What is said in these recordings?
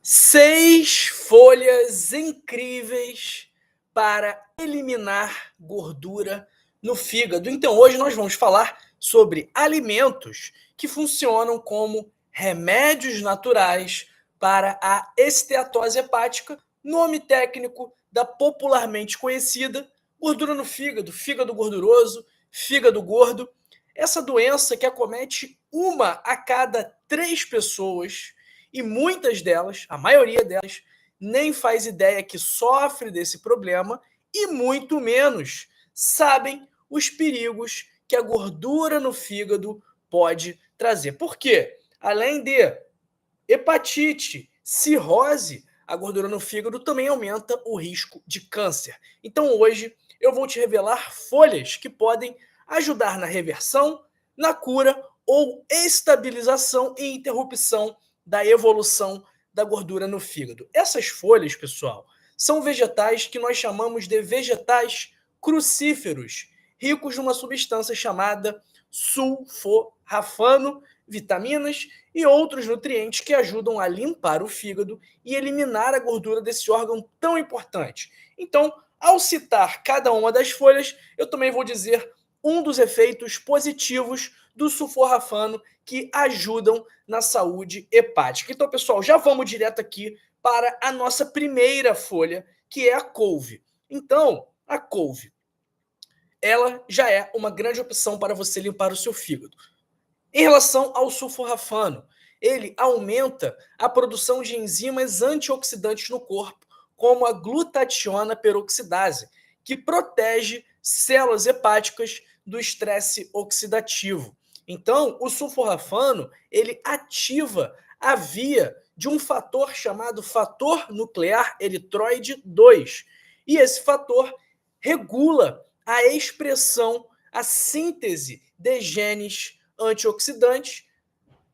Seis folhas incríveis para eliminar gordura no fígado. Então, hoje nós vamos falar sobre alimentos que funcionam como remédios naturais para a esteatose hepática, nome técnico da popularmente conhecida gordura no fígado, fígado gorduroso, fígado gordo. Essa doença que acomete uma a cada 3 pessoas e muitas delas, a maioria delas, nem faz ideia que sofre desse problema e muito menos sabem os perigos que a gordura no fígado pode trazer. Por quê? Além de hepatite, cirrose, a gordura no fígado também aumenta o risco de câncer. Então hoje eu vou te revelar folhas que podem ajudar na reversão, na cura ou estabilização e interrupção da evolução da gordura no fígado. Essas folhas, pessoal, são vegetais que nós chamamos de vegetais crucíferos, ricos numa substância chamada sulforafano, vitaminas e outros nutrientes que ajudam a limpar o fígado e eliminar a gordura desse órgão tão importante. Então, ao citar cada uma das folhas, eu também vou dizer um dos efeitos positivos do sulforafano que ajudam na saúde hepática. Então, pessoal, já vamos direto aqui para a nossa primeira folha, que é a couve. Então, a couve, ela já é uma grande opção para você limpar o seu fígado. Em relação ao sulforafano, ele aumenta a produção de enzimas antioxidantes no corpo, como a glutationa peroxidase, que protege células hepáticas do estresse oxidativo. Então, o sulforafano, ele ativa a via de um fator chamado fator nuclear eritroide 2. E esse fator regula a expressão, a síntese de genes antioxidantes,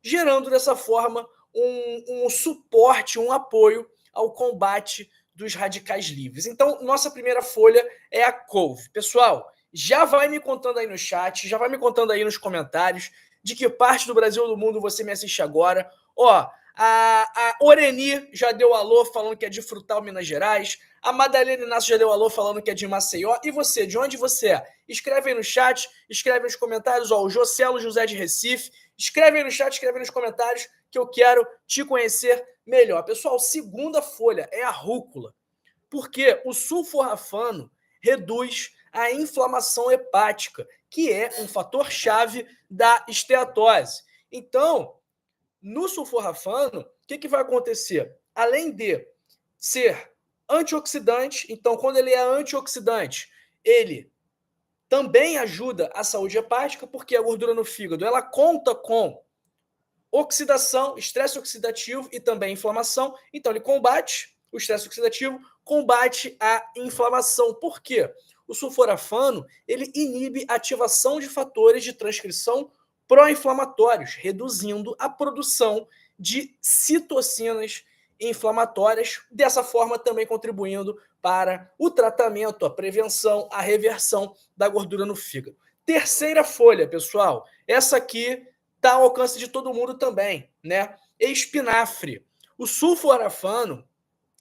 gerando dessa forma um suporte, um apoio ao combate dos radicais livres. Então, nossa primeira folha é a couve. Pessoal, já vai me contando aí no chat, já vai me contando aí nos comentários de que parte do Brasil ou do mundo você me assiste agora. Ó, a Oreni já deu alô falando que é de Frutal, Minas Gerais. A Madalena Inácio já deu alô falando que é de Maceió. E você, de onde você é? Escreve aí no chat, escreve nos comentários. Ó, o Jocelo José de Recife. Escreve aí no chat, escreve aí nos comentários que eu quero te conhecer melhor. Pessoal, segunda folha é a rúcula. Porque o sulforafano reduz a inflamação hepática, que é um fator-chave da esteatose. Então, no sulforafano, o que vai acontecer? Além de ser antioxidante, então quando ele é antioxidante, ele também ajuda a saúde hepática, porque a gordura no fígado ela conta com oxidação, estresse oxidativo e também inflamação. Então ele combate o estresse oxidativo, combate a inflamação. Por quê? O sulforafano ele inibe a ativação de fatores de transcrição pró-inflamatórios, reduzindo a produção de citocinas inflamatórias, dessa forma também contribuindo para o tratamento, a prevenção, a reversão da gordura no fígado. Terceira folha, pessoal, essa aqui está ao alcance de todo mundo também, né? Espinafre. O sulforafano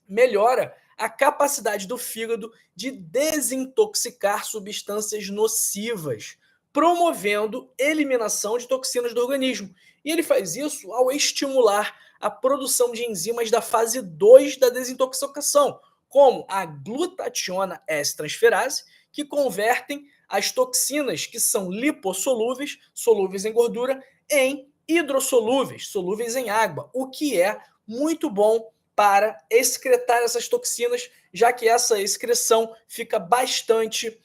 melhora a capacidade do fígado de desintoxicar substâncias nocivas, promovendo eliminação de toxinas do organismo. E ele faz isso ao estimular a produção de enzimas da fase 2 da desintoxicação, como a glutationa S-transferase, que convertem as toxinas que são lipossolúveis, solúveis em gordura, em hidrossolúveis, solúveis em água, o que é muito bom para excretar essas toxinas, já que essa excreção fica bastante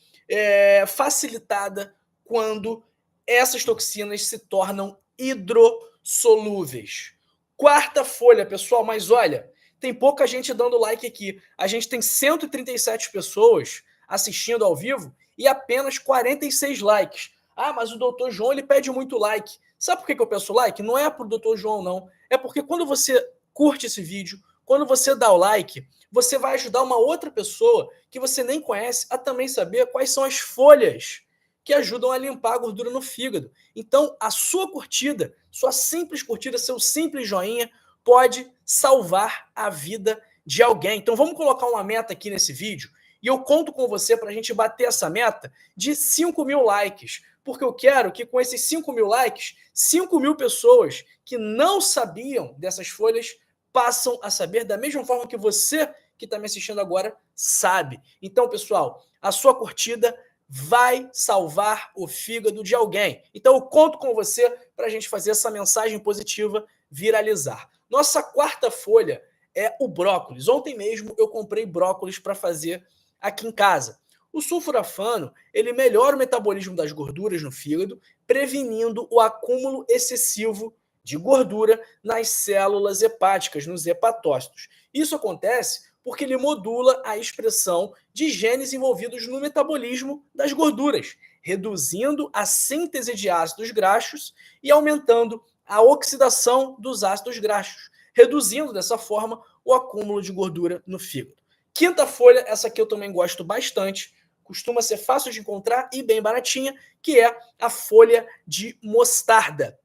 facilitada quando essas toxinas se tornam hidrossolúveis. Quarta folha, pessoal, mas olha, tem pouca gente dando like aqui. A gente tem 137 pessoas assistindo ao vivo e apenas 46 likes. Ah, mas o Dr. João ele pede muito like. Sabe por que eu peço like? Não é pro Dr. João, não. É porque quando você curte esse vídeo, quando você dá o like, você vai ajudar uma outra pessoa que você nem conhece a também saber quais são as folhas que ajudam a limpar a gordura no fígado. Então, a sua curtida, sua simples curtida, seu simples joinha, pode salvar a vida de alguém. Então vamos colocar uma meta aqui nesse vídeo e eu conto com você para a gente bater essa meta de 5.000 likes, porque eu quero que com esses 5.000 likes, 5.000 pessoas que não sabiam dessas folhas passam a saber da mesma forma que você que está me assistindo agora sabe. Então, pessoal, a sua curtida vai salvar o fígado de alguém. Então, eu conto com você para a gente fazer essa mensagem positiva viralizar. Nossa quarta folha é o brócolis. Ontem mesmo eu comprei brócolis para fazer aqui em casa. O sulforafano, ele melhora o metabolismo das gorduras no fígado, prevenindo o acúmulo excessivo de gordura nas células hepáticas, nos hepatócitos. Isso acontece porque ele modula a expressão de genes envolvidos no metabolismo das gorduras, reduzindo a síntese de ácidos graxos e aumentando a oxidação dos ácidos graxos, reduzindo dessa forma o acúmulo de gordura no fígado. Quinta folha, essa aqui eu também gosto bastante, costuma ser fácil de encontrar e bem baratinha, que é a folha de mostarda.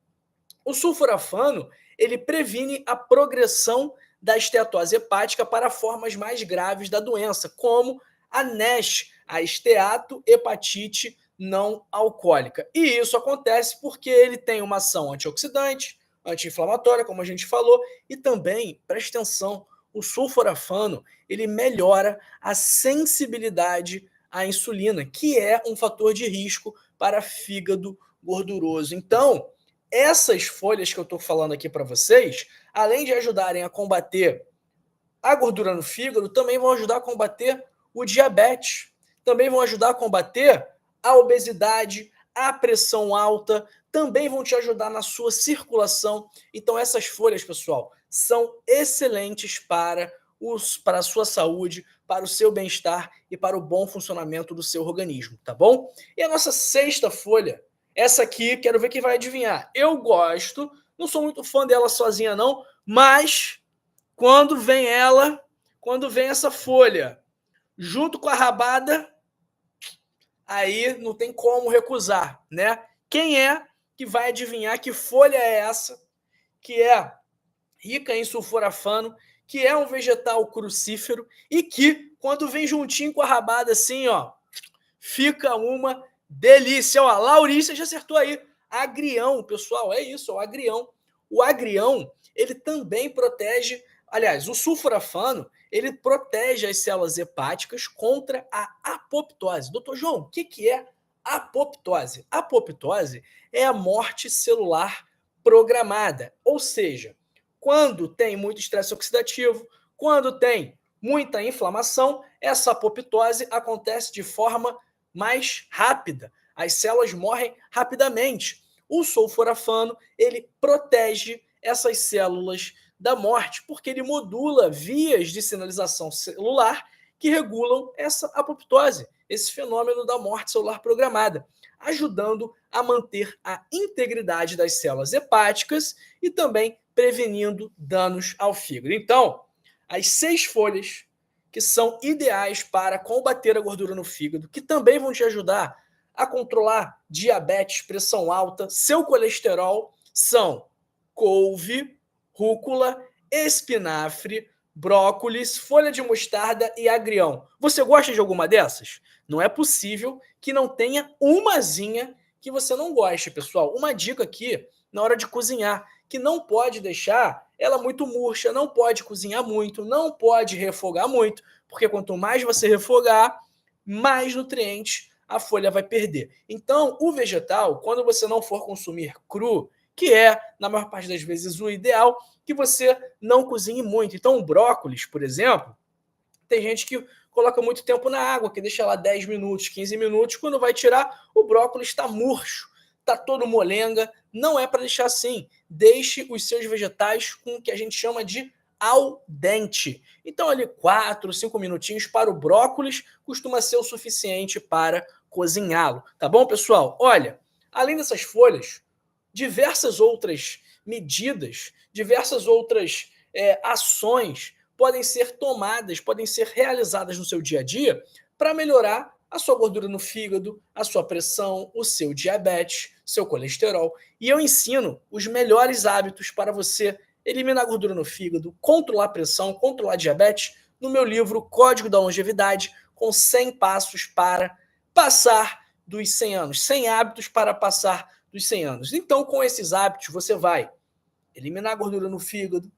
O sulforafano, ele previne a progressão da esteatose hepática para formas mais graves da doença, como a NASH, a esteatohepatite não alcoólica. E isso acontece porque ele tem uma ação antioxidante, anti-inflamatória, como a gente falou, e também, preste atenção, o sulforafano, ele melhora a sensibilidade à insulina, que é um fator de risco para fígado gorduroso. Então, essas folhas que eu estou falando aqui para vocês, além de ajudarem a combater a gordura no fígado, também vão ajudar a combater o diabetes, também vão ajudar a combater a obesidade, a pressão alta, também vão te ajudar na sua circulação. Então essas folhas, pessoal, são excelentes para a sua saúde, para o seu bem-estar e para o bom funcionamento do seu organismo, tá bom? E a nossa sexta folha, essa aqui, quero ver quem vai adivinhar. Eu gosto, não sou muito fã dela sozinha não, mas quando vem essa folha, junto com a rabada, aí não tem como recusar, né? Quem é que vai adivinhar que folha é essa, que é rica em sulforafano, que é um vegetal crucífero e que, quando vem juntinho com a rabada assim, ó, fica uma delícia. Ó, a Laurícia já acertou aí. Agrião, pessoal, é isso, o agrião. O agrião, ele também protege, aliás, o sulforafano, ele protege as células hepáticas contra a apoptose. Doutor João, o que é apoptose? Apoptose é a morte celular programada, ou seja, quando tem muito estresse oxidativo, quando tem muita inflamação, essa apoptose acontece de forma mais rápida. As células morrem rapidamente. O sulforafano, ele protege essas células da morte, porque ele modula vias de sinalização celular que regulam essa apoptose, esse fenômeno da morte celular programada, ajudando a manter a integridade das células hepáticas e também prevenindo danos ao fígado. Então, as 6 folhas que são ideais para combater a gordura no fígado, que também vão te ajudar a controlar diabetes, pressão alta, seu colesterol, são couve, rúcula, espinafre, brócolis, folha de mostarda e agrião. Você gosta de alguma dessas? Não é possível que não tenha umazinha que você não goste, pessoal. Uma dica aqui na hora de cozinhar, que não pode deixar ela muito murcha, não pode cozinhar muito, não pode refogar muito, porque quanto mais você refogar, mais nutrientes a folha vai perder. Então, o vegetal, quando você não for consumir cru, que é, na maior parte das vezes, o ideal, que você não cozinhe muito. Então, o brócolis, por exemplo, tem gente que coloca muito tempo na água, que deixa lá 10 minutos, 15 minutos, quando vai tirar, o brócolis está murcho, está todo molenga. Não é para deixar assim. Deixe os seus vegetais com o que a gente chama de al dente. Então, ali 4, 5 minutinhos para o brócolis costuma ser o suficiente para cozinhá-lo. Tá bom, pessoal? Olha, além dessas folhas, diversas outras medidas, diversas outras ações podem ser tomadas, podem ser realizadas no seu dia a dia para melhorar a sua gordura no fígado, a sua pressão, o seu diabetes, seu colesterol. E eu ensino os melhores hábitos para você eliminar a gordura no fígado, controlar a pressão, controlar a diabetes, no meu livro Código da Longevidade, com 100 passos para passar dos 100 anos, 100 hábitos para passar dos 100 anos. Então, com esses hábitos, você vai eliminar a gordura no fígado,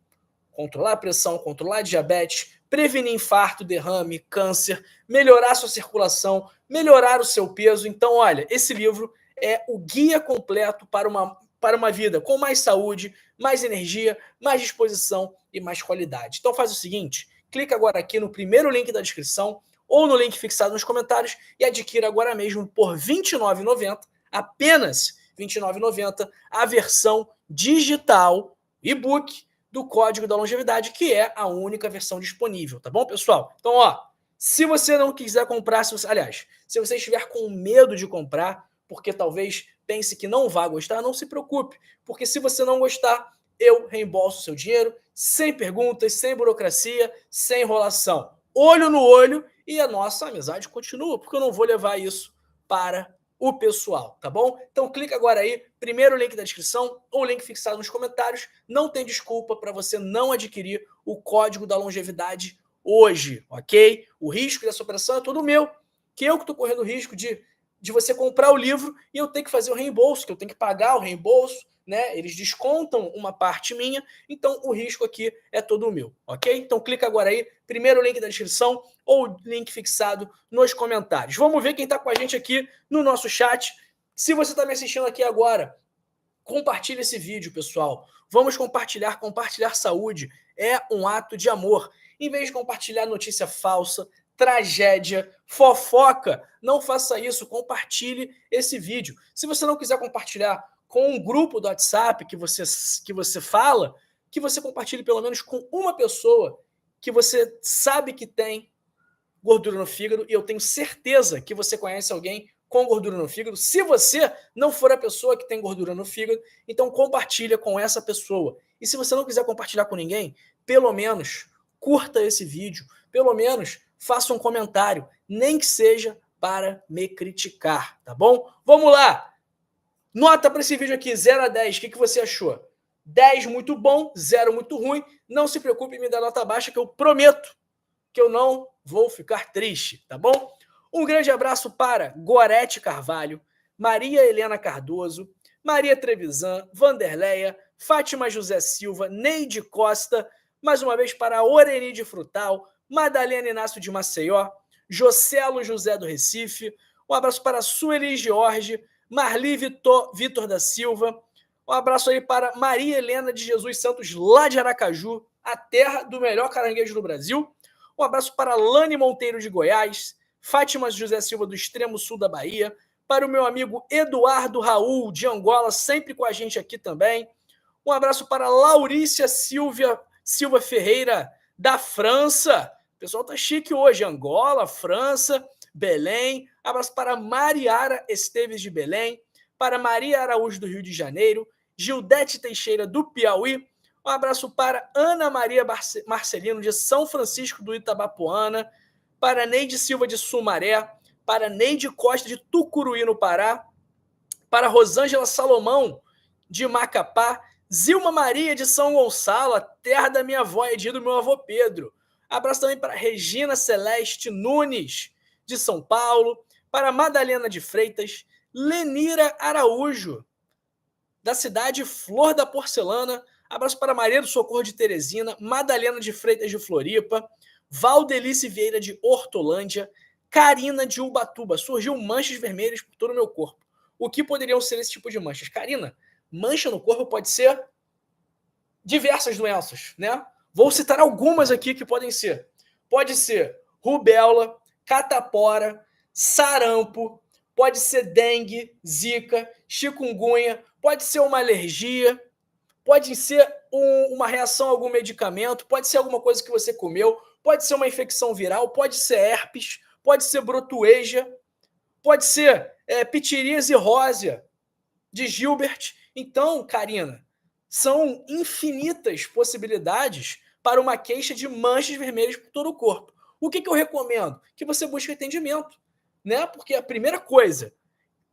controlar a pressão, controlar a diabetes, prevenir infarto, derrame, câncer, melhorar a sua circulação, melhorar o seu peso. Então, olha, esse livro é o guia completo para uma vida com mais saúde, mais energia, mais disposição e mais qualidade. Então faz o seguinte, clica agora aqui no primeiro link da descrição ou no link fixado nos comentários e adquira agora mesmo por R$ 29,90, apenas R$ 29,90, a versão digital, e-book, do Código da Longevidade, que é a única versão disponível, tá bom, pessoal? Então, ó, se você não quiser comprar, se você estiver com medo de comprar, porque talvez pense que não vá gostar, não se preocupe, porque se você não gostar, eu reembolso o seu dinheiro, sem perguntas, sem burocracia, sem enrolação. Olho no olho e a nossa amizade continua, porque eu não vou levar isso para o pessoal, tá bom? Então clica agora aí, primeiro link da descrição ou link fixado nos comentários. Não tem desculpa para você não adquirir o Código da Longevidade hoje, ok? O risco dessa operação é todo meu, que eu que estou correndo o risco de você comprar o livro e eu ter que fazer o reembolso, que eu tenho que pagar o reembolso, né? Eles descontam uma parte minha, então o risco aqui é todo meu, ok? Então clica agora aí, primeiro link da descrição ou link fixado nos comentários. Vamos ver quem está com a gente aqui no nosso chat. Se você está me assistindo aqui agora, compartilhe esse vídeo, pessoal. Vamos compartilhar saúde é um ato de amor. Em vez de compartilhar notícia falsa, tragédia, fofoca, não faça isso, compartilhe esse vídeo. Se você não quiser compartilhar com um grupo do WhatsApp que você fala, que você compartilhe pelo menos com uma pessoa que você sabe que tem gordura no fígado, e eu tenho certeza que você conhece alguém com gordura no fígado. Se você não for a pessoa que tem gordura no fígado, então compartilha com essa pessoa. E se você não quiser compartilhar com ninguém, pelo menos curta esse vídeo, pelo menos faça um comentário, nem que seja para me criticar, tá bom? Vamos lá! Nota para esse vídeo aqui, 0 a 10, o que você achou? 10 muito bom, 0 muito ruim. Não se preocupe em me dar nota baixa, que eu prometo que eu não vou ficar triste, tá bom? Um grande abraço para Gorete Carvalho, Maria Helena Cardoso, Maria Trevisan, Vanderleia, Fátima José Silva, Neide Costa, mais uma vez para Orenide Frutal, Madalena Inácio de Maceió, Jocelo José do Recife, um abraço para Sueli Jorge, Marli Vitor da Silva, um abraço aí para Maria Helena de Jesus Santos, lá de Aracaju, a terra do melhor caranguejo do Brasil. Um abraço para Lani Monteiro de Goiás, Fátima José Silva do extremo sul da Bahia, para o meu amigo Eduardo Raul de Angola, sempre com a gente aqui também. Um abraço para Laurícia Silva Ferreira da França. O pessoal tá chique hoje, Angola, França, Belém. Abraço para Mariara Esteves de Belém, para Maria Araújo do Rio de Janeiro, Gildete Teixeira do Piauí. Um abraço para Ana Maria Marcelino de São Francisco do Itabapoana, para Neide Silva de Sumaré, para Neide Costa de Tucuruí, no Pará, para Rosângela Salomão de Macapá, Zilma Maria de São Gonçalo, a terra da minha avó e do meu avô Pedro. Abraço também para Regina Celeste Nunes, de São Paulo, para Madalena de Freitas, Lenira Araújo, da cidade Flor da Porcelana. Abraço para Maria do Socorro de Teresina, Madalena de Freitas de Floripa, Valdelice Vieira de Hortolândia, Karina de Ubatuba. Surgiu manchas vermelhas por todo o meu corpo. O que poderiam ser esse tipo de manchas? Karina, mancha no corpo pode ser diversas doenças, né? Vou citar algumas aqui que podem ser. Pode ser rubéola, catapora, sarampo, pode ser dengue, zika, chikungunya, pode ser uma alergia, pode ser uma reação a algum medicamento, pode ser alguma coisa que você comeu, pode ser uma infecção viral, pode ser herpes, pode ser brotueja, pode ser pitiríase rósea de Gilbert. Então, Karina, são infinitas possibilidades para uma queixa de manchas vermelhas por todo o corpo. O que eu recomendo? Que você busque atendimento, né? Porque a primeira coisa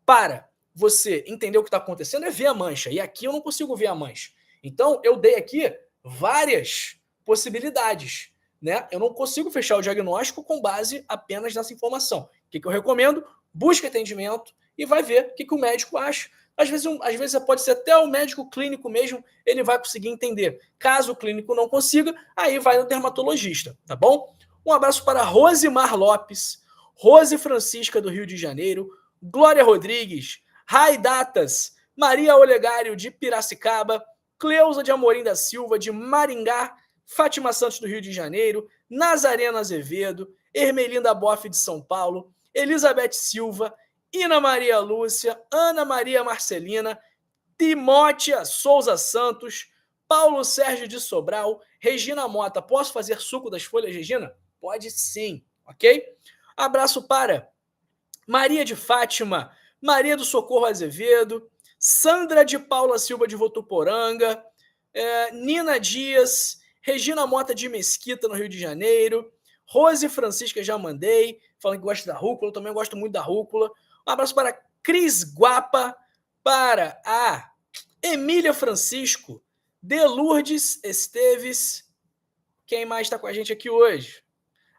para você entender o que está acontecendo é ver a mancha. E aqui eu não consigo ver a mancha. Então, eu dei aqui várias possibilidades, né? Eu não consigo fechar o diagnóstico com base apenas nessa informação. O que eu recomendo? Busque atendimento e vai ver o que o médico acha. Às vezes pode ser até o médico clínico mesmo, ele vai conseguir entender. Caso o clínico não consiga, aí vai no dermatologista, tá bom? Um abraço para Rosimar Lopes, Rose Francisca do Rio de Janeiro, Glória Rodrigues, Rai Datas, Maria Olegário de Piracicaba, Cleusa de Amorim da Silva de Maringá, Fátima Santos do Rio de Janeiro, Nazarena Azevedo, Ermelinda Boff de São Paulo, Elizabeth Silva, Ina Maria Lúcia, Ana Maria Marcelina, Timótea Souza Santos, Paulo Sérgio de Sobral, Regina Mota. Posso fazer suco das folhas, Regina? Pode sim, ok? Abraço para Maria de Fátima, Maria do Socorro Azevedo, Sandra de Paula Silva de Votuporanga, Nina Dias, Regina Mota de Mesquita, no Rio de Janeiro, Rose Francisca, já mandei, falando que gosta da rúcula, eu também gosto muito da rúcula. Um abraço para Cris Guapa, para a Emília Francisco, Delurdes Esteves, quem mais está com a gente aqui hoje?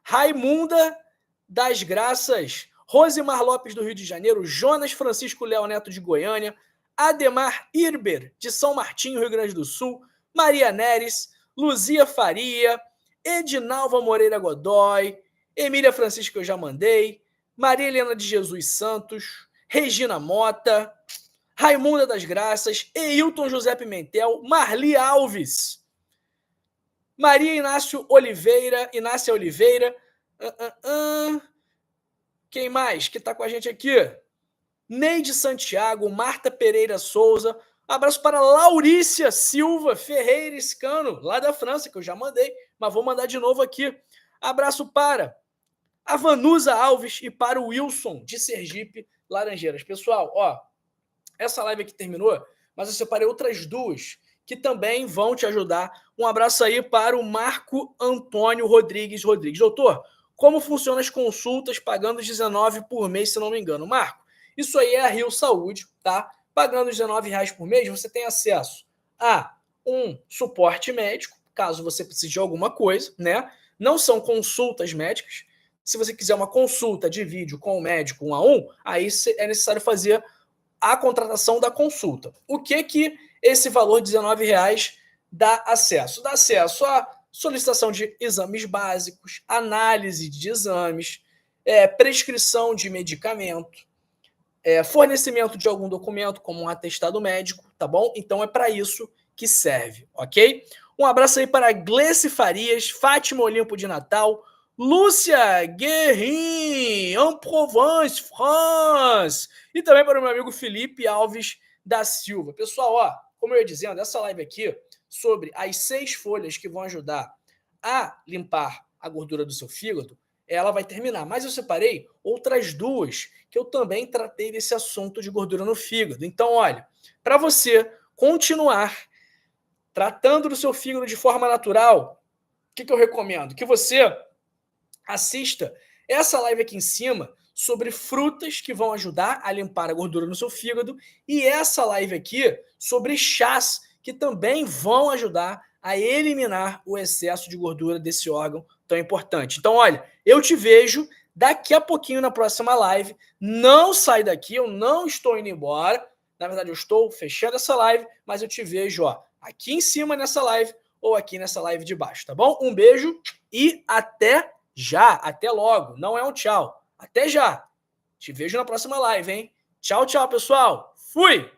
Raimunda das Graças, Rosimar Lopes do Rio de Janeiro, Jonas Francisco Léo Neto de Goiânia, Ademar Irber de São Martinho, Rio Grande do Sul, Maria Neres, Luzia Faria, Edinalva Moreira Godoy, Emília Francisca que eu já mandei, Maria Helena de Jesus Santos, Regina Mota, Raimunda das Graças, Eilton José Pimentel, Marli Alves, Maria Inácia Oliveira, quem mais que está com a gente aqui? Neide Santiago, Marta Pereira Souza, abraço para Laurícia Silva Ferreira Escano, lá da França, que eu já mandei, mas vou mandar de novo aqui. Abraço para a Vanusa Alves e para o Wilson, de Sergipe, Laranjeiras. Pessoal, ó, essa live aqui terminou, mas eu separei outras duas que também vão te ajudar. Um abraço aí para o Marco Antônio Rodrigues. Doutor, como funcionam as consultas pagando R$19 por mês, se não me engano? Marco, isso aí é a Rio Saúde, tá? Pagando R$19 por mês, você tem acesso a um suporte médico, caso você precise de alguma coisa, né? Não são consultas médicas. Se você quiser uma consulta de vídeo com o médico 1 a 1, aí é necessário fazer a contratação da consulta. O que esse valor de R$19 dá acesso? Dá acesso a solicitação de exames básicos, análise de exames, prescrição de medicamento, fornecimento de algum documento, como um atestado médico, tá bom? Então é para isso que serve, ok? Um abraço aí para Gleice Farias, Fátima Olimpo de Natal, Lúcia Guerrin, en Provence, France, e também para o meu amigo Felipe Alves da Silva. Pessoal, ó, como eu ia dizendo, essa live aqui sobre as 6 folhas que vão ajudar a limpar a gordura do seu fígado, ela vai terminar. Mas eu separei outras 2 que eu também tratei desse assunto de gordura no fígado. Então, olha, para você continuar tratando do seu fígado de forma natural, o que eu recomendo? Que você assista essa live aqui em cima sobre frutas que vão ajudar a limpar a gordura no seu fígado e essa live aqui sobre chás que também vão ajudar a eliminar o excesso de gordura desse órgão tão importante. Então, olha, eu te vejo daqui a pouquinho na próxima live. Não sai daqui, eu não estou indo embora. Na verdade, eu estou fechando essa live, mas eu te vejo, ó, aqui em cima nessa live ou aqui nessa live de baixo, tá bom? Um beijo e até já, até logo. Não é um tchau. Até já. Te vejo na próxima live, hein? Tchau, tchau, pessoal. Fui!